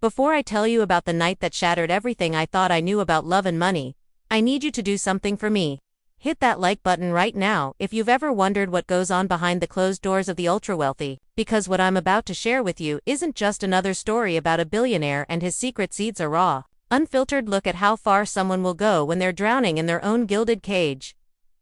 Before I tell you about the night that shattered everything I thought I knew about love and money, I need you to do something for me. Hit that like button right now if you've ever wondered what goes on behind the closed doors of the ultra-wealthy, because what I'm about to share with you isn't just another story about a billionaire and his secret seeds are raw, unfiltered look at how far someone will go when they're drowning in their own gilded cage.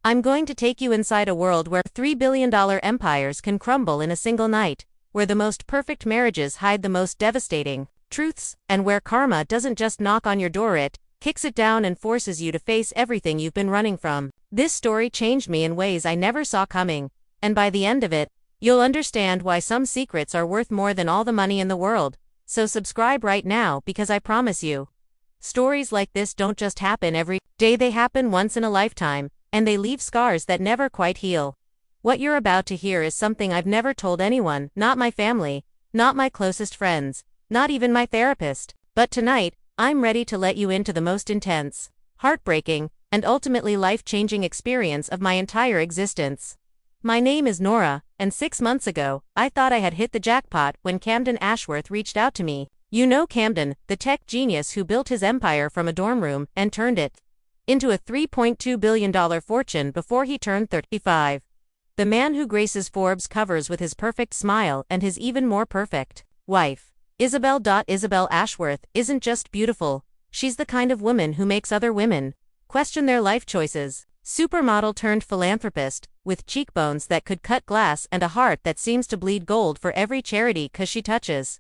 I'm going to take you inside a world where $3 billion empires can crumble in a single night, where the most perfect marriages hide the most devastating truths, and where karma doesn't just knock on your door, it kicks it down and forces you to face everything you've been running from. This story changed me in ways I never saw coming, and by the end of it, you'll understand why some secrets are worth more than all the money in the world. So subscribe right now, because I promise you, stories like this don't just happen every day, they happen once in a lifetime, and they leave scars that never quite heal. What you're about to hear is something I've never told anyone, not my family, not my closest friends, not even my therapist. But tonight, I'm ready to let you into the most intense, heartbreaking, and ultimately life-changing experience of my entire existence. My name is Nora, and 6 months ago, I thought I had hit the jackpot when Camden Ashworth reached out to me. You know Camden, the tech genius who built his empire from a dorm room and turned it into a $3.2 billion fortune before he turned 35. The man who graces Forbes covers with his perfect smile and his even more perfect wife. Isabel Ashworth isn't just beautiful, she's the kind of woman who makes other women question their life choices. Supermodel turned philanthropist, with cheekbones that could cut glass and a heart that seems to bleed gold for every charity 'cause she touches.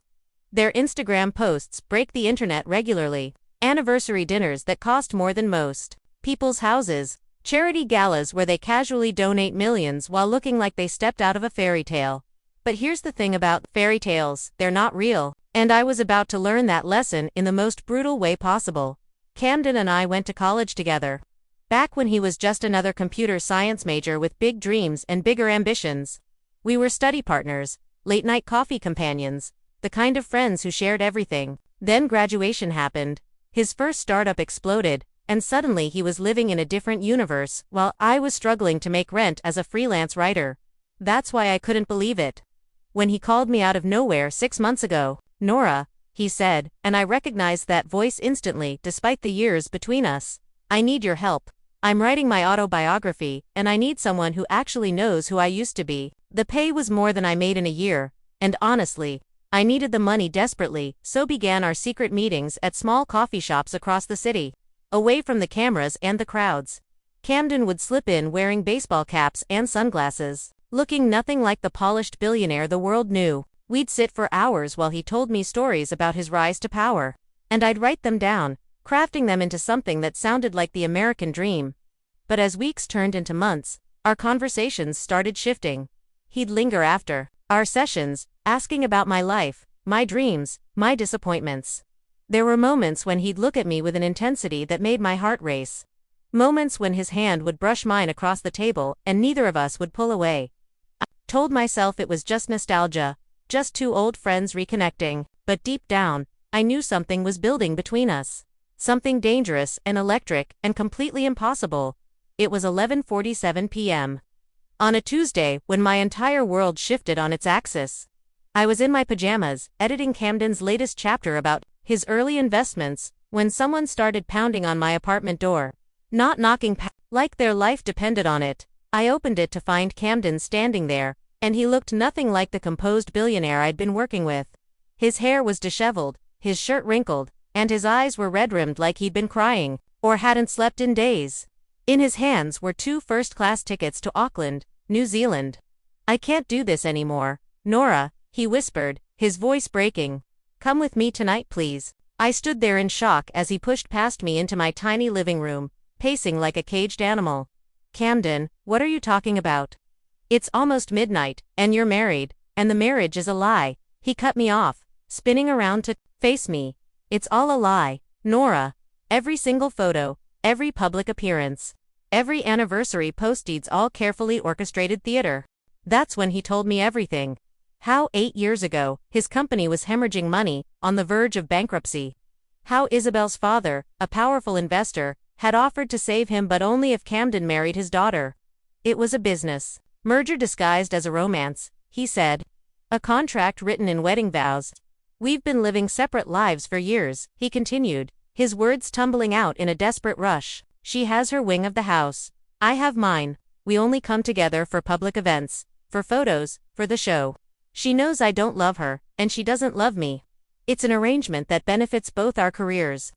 Their Instagram posts break the internet regularly. Anniversary dinners that cost more than most people's houses. Charity galas where they casually donate millions while looking like they stepped out of a fairy tale. But here's the thing about fairy tales, they're not real. And I was about to learn that lesson in the most brutal way possible. Camden and I went to college together. Back when he was just another computer science major with big dreams and bigger ambitions. We were study partners, late-night coffee companions, the kind of friends who shared everything. Then graduation happened. His first startup exploded, and suddenly he was living in a different universe, while I was struggling to make rent as a freelance writer. That's why I couldn't believe it when he called me out of nowhere 6 months ago. Nora, he said, and I recognized that voice instantly, despite the years between us. I need your help. I'm writing my autobiography, and I need someone who actually knows who I used to be. The pay was more than I made in a year, and honestly, I needed the money desperately, so began our secret meetings at small coffee shops across the city, away from the cameras and the crowds. Camden would slip in wearing baseball caps and sunglasses, looking nothing like the polished billionaire the world knew. We'd sit for hours while he told me stories about his rise to power, and I'd write them down, crafting them into something that sounded like the American dream. But as weeks turned into months, our conversations started shifting. He'd linger after our sessions, asking about my life, my dreams, my disappointments. There were moments when he'd look at me with an intensity that made my heart race. Moments when his hand would brush mine across the table and neither of us would pull away. I told myself it was just nostalgia, just two old friends reconnecting, but deep down, I knew something was building between us. Something dangerous and electric and completely impossible. It was 11:47 p.m. on a Tuesday when my entire world shifted on its axis. I was in my pajamas, editing Camden's latest chapter about his early investments, when someone started pounding on my apartment door. Not knocking like their life depended on it. I opened it to find Camden standing there, and he looked nothing like the composed billionaire I'd been working with. His hair was disheveled, his shirt wrinkled, and his eyes were red-rimmed like he'd been crying, or hadn't slept in days. In his hands were 2 first-class tickets to Auckland, New Zealand. I can't do this anymore, Nora, he whispered, his voice breaking. Come with me tonight, please. I stood there in shock as he pushed past me into my tiny living room, pacing like a caged animal. Camden, what are you talking about? It's almost midnight, and you're married, and the marriage is a lie. He cut me off, spinning around to face me. It's all a lie, Nora. Every single photo, every public appearance, every anniversary post, it's all carefully orchestrated theater. That's when he told me everything. How 8 years ago, his company was hemorrhaging money, on the verge of bankruptcy. How Isabel's father, a powerful investor, had offered to save him but only if Camden married his daughter. It was a business merger disguised as a romance, he said. A contract written in wedding vows. We've been living separate lives for years, he continued, his words tumbling out in a desperate rush. She has her wing of the house. I have mine. We only come together for public events, for photos, for the show. She knows I don't love her, and she doesn't love me. It's an arrangement that benefits both our careers.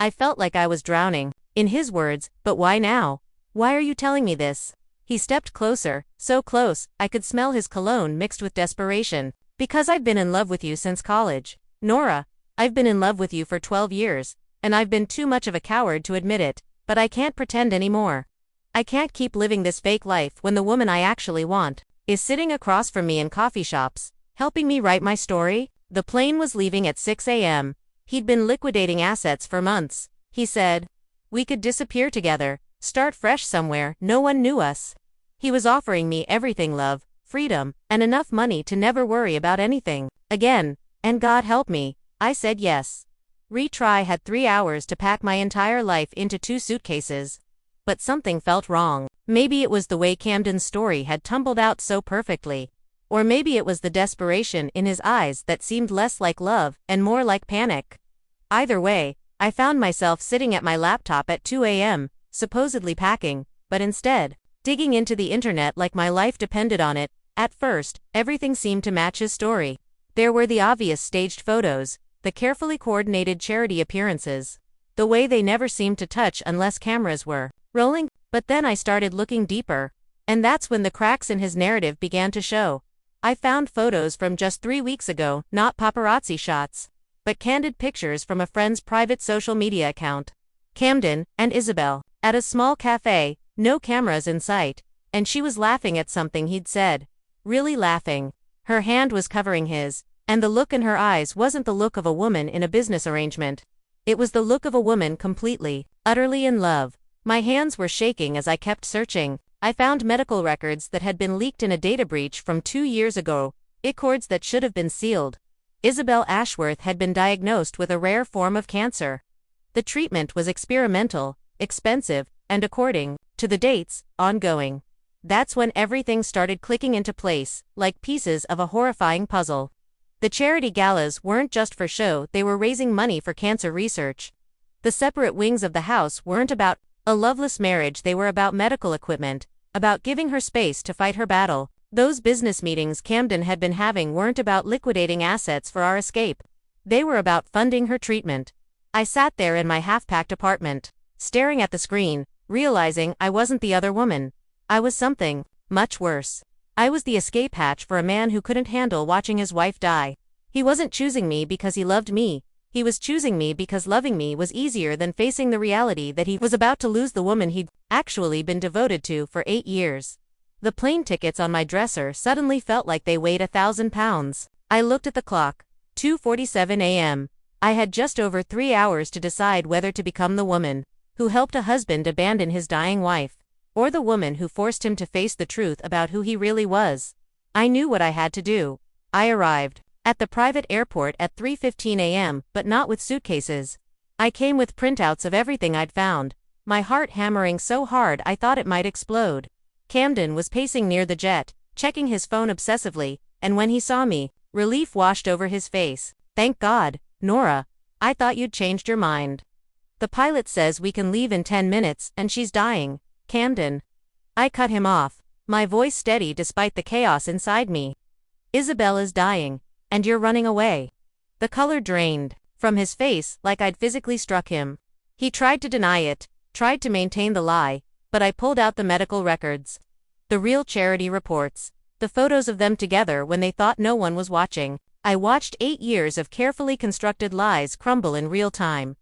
I felt like I was drowning. In his words, but why now? Why are you telling me this? He stepped closer, so close, I could smell his cologne mixed with desperation. Because I've been in love with you since college. Nora, I've been in love with you for 12 years, and I've been too much of a coward to admit it, but I can't pretend anymore. I can't keep living this fake life when the woman I actually want is sitting across from me in coffee shops, helping me write my story. The plane was leaving at 6 a.m. He'd been liquidating assets for months. He said, we could disappear together, start fresh somewhere, no one knew us. He was offering me everything, love, freedom, and enough money to never worry about anything again, and God help me, I said yes. Retry had 3 hours to pack my entire life into 2 suitcases. But something felt wrong. Maybe it was the way Camden's story had tumbled out so perfectly. Or maybe it was the desperation in his eyes that seemed less like love and more like panic. Either way, I found myself sitting at my laptop at 2 a.m., supposedly packing, but instead, digging into the internet like my life depended on it. At first, everything seemed to match his story. There were the obvious staged photos, the carefully coordinated charity appearances, the way they never seemed to touch unless cameras were rolling. But then I started looking deeper, and that's when the cracks in his narrative began to show. I found photos from just 3 weeks ago, not paparazzi shots, but candid pictures from a friend's private social media account. Camden and Isabel, at a small cafe, no cameras in sight, and she was laughing at something he'd said. Really laughing. Her hand was covering his, and the look in her eyes wasn't the look of a woman in a business arrangement. It was the look of a woman completely, utterly in love. My hands were shaking as I kept searching. I found medical records that had been leaked in a data breach from 2 years ago, records that should have been sealed. Isabel Ashworth had been diagnosed with a rare form of cancer. The treatment was experimental, expensive, and according to the dates, ongoing. That's when everything started clicking into place, like pieces of a horrifying puzzle. The charity galas weren't just for show, they were raising money for cancer research. The separate wings of the house weren't about a loveless marriage, they were about medical equipment, about giving her space to fight her battle. Those business meetings Camden had been having weren't about liquidating assets for our escape. They were about funding her treatment. I sat there in my half-packed apartment, staring at the screen, realizing I wasn't the other woman. I was something much worse. I was the escape hatch for a man who couldn't handle watching his wife die. He wasn't choosing me because he loved me. He was choosing me because loving me was easier than facing the reality that he was about to lose the woman he'd actually been devoted to for 8 years. The plane tickets on my dresser suddenly felt like they weighed 1,000 pounds. I looked at the clock. 2:47 a.m. I had just over 3 hours to decide whether to become the woman who helped a husband abandon his dying wife, or the woman who forced him to face the truth about who he really was. I knew what I had to do. I arrived at the private airport at 3:15 a.m., but not with suitcases. I came with printouts of everything I'd found, my heart hammering so hard I thought it might explode. Camden was pacing near the jet, checking his phone obsessively, and when he saw me, relief washed over his face. Thank God, Nora. I thought you'd changed your mind. The pilot says we can leave in 10 minutes, and she's dying. Camden. I cut him off, my voice steady despite the chaos inside me. Isabel is dying, and you're running away. The color drained from his face like I'd physically struck him. He tried to deny it, tried to maintain the lie, but I pulled out the medical records. The real charity reports. The photos of them together when they thought no one was watching. I watched 8 years of carefully constructed lies crumble in real time.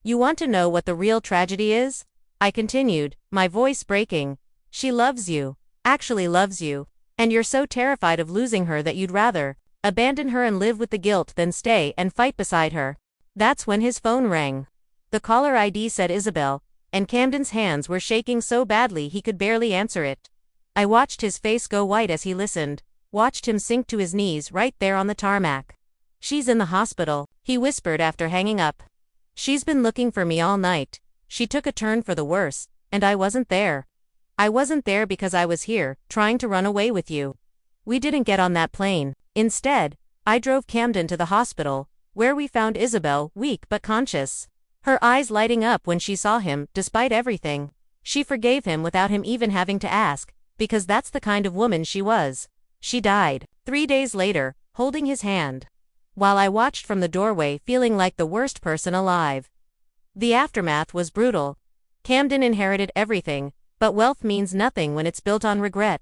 You want to know what the real tragedy is? I continued, my voice breaking. She loves you, actually loves you, and you're so terrified of losing her that you'd rather abandon her and live with the guilt than stay and fight beside her. That's when his phone rang. The caller ID said Isabel, and Camden's hands were shaking so badly he could barely answer it. I watched his face go white as he listened, watched him sink to his knees right there on the tarmac. She's in the hospital, he whispered after hanging up. She's been looking for me all night. She took a turn for the worse, and I wasn't there. I wasn't there because I was here, trying to run away with you. We didn't get on that plane. Instead, I drove Camden to the hospital, where we found Isabel, weak but conscious. Her eyes lighting up when she saw him, despite everything. She forgave him without him even having to ask, because that's the kind of woman she was. She died 3 days later, holding his hand, while I watched from the doorway feeling like the worst person alive. The aftermath was brutal. Camden inherited everything, but wealth means nothing when it's built on regret.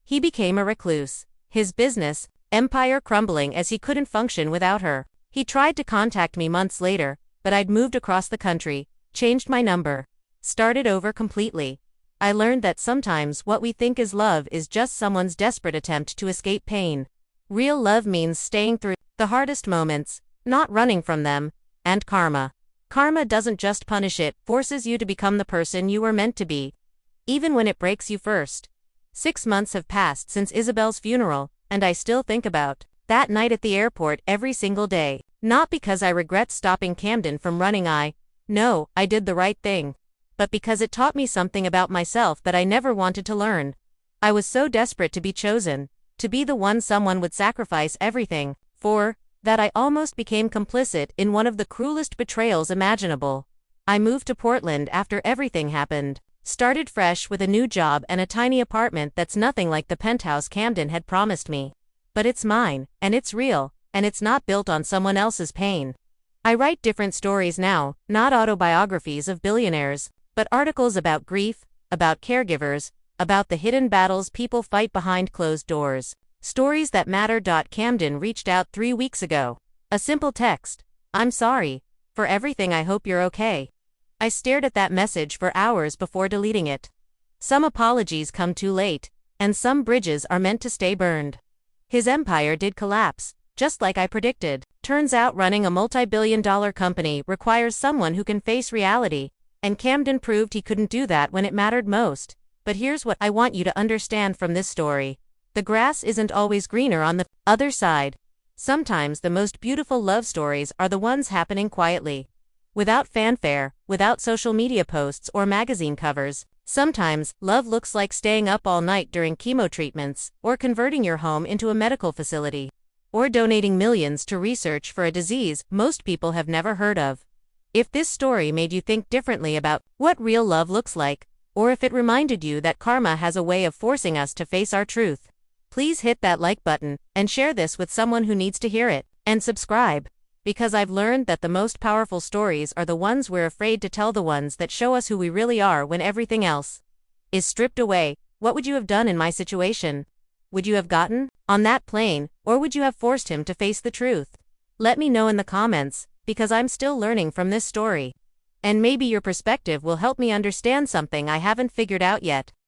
He became a recluse, his business, empire crumbling as he couldn't function without her. He tried to contact me months later, but I'd moved across the country, changed my number, started over completely. I learned that sometimes what we think is love is just someone's desperate attempt to escape pain. Real love means staying through the hardest moments, not running from them, and karma. Karma doesn't just punish, it forces you to become the person you were meant to be, even when it breaks you first. 6 months have passed since Isabel's funeral, and I still think about that night at the airport every single day. Not because I regret stopping Camden from running, I did the right thing, but because it taught me something about myself that I never wanted to learn. I was so desperate to be chosen, to be the one someone would sacrifice everything for, that I almost became complicit in one of the cruelest betrayals imaginable. I moved to Portland after everything happened, started fresh with a new job and a tiny apartment that's nothing like the penthouse Camden had promised me. But it's mine, and it's real, and it's not built on someone else's pain. I write different stories now, not autobiographies of billionaires, but articles about grief, about caregivers, about the hidden battles people fight behind closed doors. Stories that matter. Camden reached out 3 weeks ago. A simple text. I'm sorry for everything, I hope you're okay. I stared at that message for hours before deleting it. Some apologies come too late, and some bridges are meant to stay burned. His empire did collapse, just like I predicted. Turns out running a multi-billion-dollar company requires someone who can face reality, and Camden proved he couldn't do that when it mattered most. But here's what I want you to understand from this story. The grass isn't always greener on the other side. Sometimes the most beautiful love stories are the ones happening quietly, without fanfare, without social media posts or magazine covers. Sometimes, love looks like staying up all night during chemo treatments, or converting your home into a medical facility, or donating millions to research for a disease most people have never heard of. If this story made you think differently about what real love looks like, or if it reminded you that karma has a way of forcing us to face our truth, please hit that like button, and share this with someone who needs to hear it, and subscribe. Because I've learned that the most powerful stories are the ones we're afraid to tell, the ones that show us who we really are when everything else is stripped away. What would you have done in my situation? Would you have gotten on that plane, or would you have forced him to face the truth? Let me know in the comments, because I'm still learning from this story. And maybe your perspective will help me understand something I haven't figured out yet.